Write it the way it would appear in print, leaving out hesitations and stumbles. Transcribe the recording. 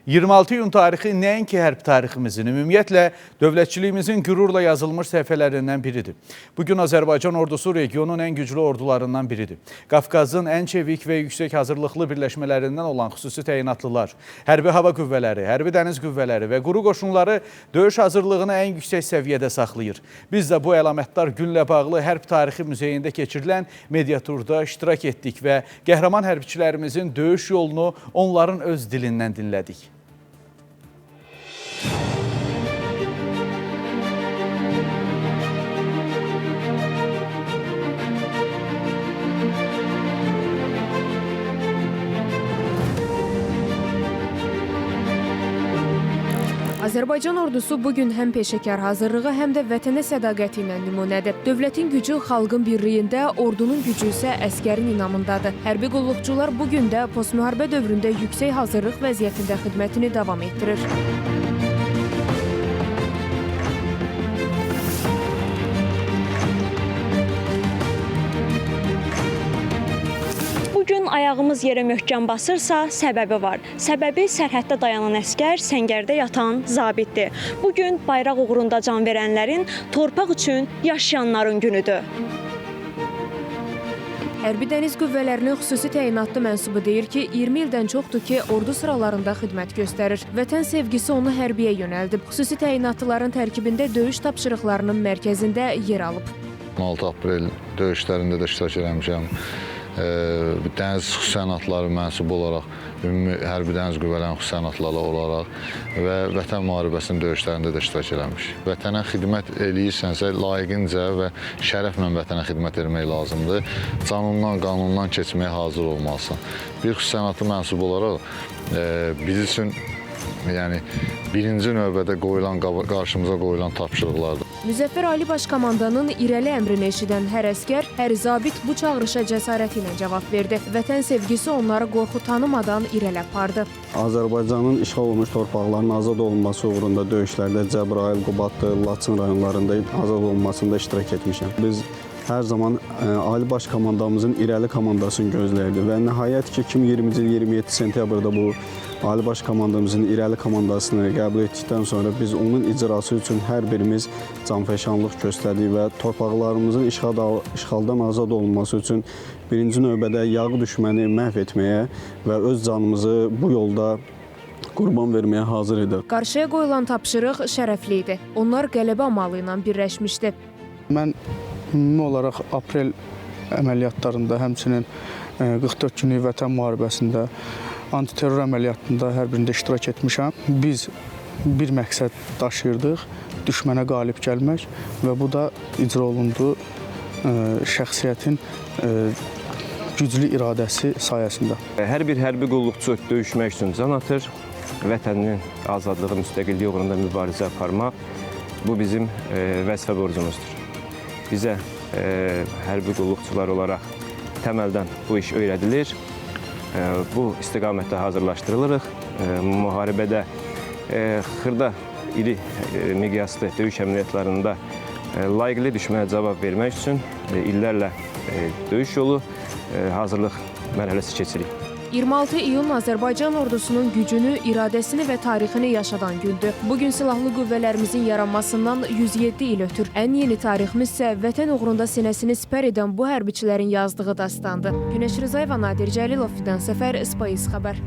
26 iyun tarixi nəinki hərb tariximizin, ümumiyyətlə dövlətçiliyimizin qürurla yazılmış səhifələrindən biridir. Bugün Azərbaycan ordusu regionun ən güclü ordularından biridir. Qafqazın ən çevik və yüksək hazırlıqlı birləşmələrindən olan xüsusi təyinatlılar, hərbi hava qüvvələri, hərbi dəniz qüvvələri və quru qoşunları döyüş hazırlığını ən yüksək səviyyədə saxlayır. Biz də bu əlamətdar günlə bağlı Hərb Tarixi Muzeyində keçirilən mediaturda iştirak etdik və qəhrəman hərbiçilərimizin döyüş yolunu onların öz dilindən dinlədik. Azərbaycan ordusu bugün həm peşəkar hazırlığı, həm də vətənə sədaqəti ilə nümunədir. Dövlətin gücü xalqın birliyində, ordunun gücü isə əsgərin inamındadır. Hərbi qulluqçular bugün də postmüharibə dövründə yüksək hazırlıq vəziyyətində xidmətini davam etdirir. Bugün ayağımız yerə möhkəm basırsa, səbəbi var. Səbəbi sərhəddə dayanan əsgər, səngərdə yatan zabitdir. Bugün bayraq uğrunda can verənlərin, torpaq üçün yaşayanların günüdür. Hərbi dəniz qüvvələrinin xüsusi təyinatlı mənsubu deyir ki, 20 ildən çoxdur ki, ordu sıralarında xidmət göstərir. Vətən sevgisi onu hərbiyə yönəldib. Xüsusi təyinatlıların tərkibində döyüş tapşırıqlarının mərkəzində yer alıb. 16 aprel döyüşlərində də iştirak eləmişəm. Dəniz xüsusiyyətləri mənsubu olaraq, ümumi hərbi dəniz qüvvələrinin xüsusiyyətləri olaraq və vətən müharibəsinin döyüşlərində də iştirak eləmiş. Vətənə xidmət eləyirsənsə, layiqincə və şərəflə vətənə xidmət etmək lazımdır. Canından, qanundan keçməyə hazır olmalısan. Bir xüsusiyyətli mənsubu olaraq biz üçün birinci növbədə qarşımıza qoyulan tapşırıqlardır. Müzəffər Ali Baş Komandanın irəli əmrini eşidən hər əsgər, hər zabit bu çağırışa cəsarəti ilə cavab verdi. Vətən sevgisi onları qorxu tanımadan irəli apardı. Azərbaycanın işğal olunmuş torpaqlarının azad olunması uğrunda döyüşlərdə Cəbrayıl, Qubadlı, Laçın rayonlarında azad olunmasında iştirak etmişəm. Biz hər zaman Ali Baş Komandamızın irəli komandasını gözləyirdi və nəhayət ki, 2020-ci il 27 sentyabrda bu Ali Baş Komandamızın irəli komandasını qəbul etdikdən sonra biz onun icrası üçün hər birimiz canfəşanlıq göstərdik və torpaqlarımızın işğaldan azad olunması üçün birinci növbədə yağı düşməni məhv etməyə və öz canımızı bu yolda qurban verməyə hazır idi. Qarşıya qoyulan tapşırıq şərəfli idi. Onlar qələbə amalı ilə birləşmişdi. Mən ümumi olaraq aprel əməliyyatlarında, həmçinin 44 günlük vətən müharibəsində, antiterror əməliyyatında hər birində iştirak etmişəm. Biz bir məqsəd daşıyırdıq, düşmənə qalib gəlmək və bu da icra olundu şəxsiyyətin güclü iradəsi sayəsində. Hər bir hərbi qulluqçu döyüşmək üçün can atır, vətəninin azadlığı, müstəqilliyi uğrunda mübarizə aparmaq, bu bizim vəzifə borcumuzdur. Bizə hərbi qulluqçular olaraq təməldən bu iş öyrədilir. Bu istiqamətdə hazırlaşdırılırıq. Müharibədə xırda, iri miqyaslı döyüş əməliyyatlarında layiqli düşmənə cavab vermək üçün illərlə döyüş yolu, hazırlıq mərhələsi keçirik. 26 iyun Azərbaycan ordusunun gücünü, iradəsini və tarixini yaşadan gündür. Bugün silahlı qüvvələrimizin yaranmasından 107 il ötür. Ən yeni tariximiz isə vətən uğrunda sinəsini sipər edən bu hərbiçilərin yazdığı dastandır. Günəş Rizayeva, Nadir Cəlilov, Fidan Səfər, SPAIS xəbər.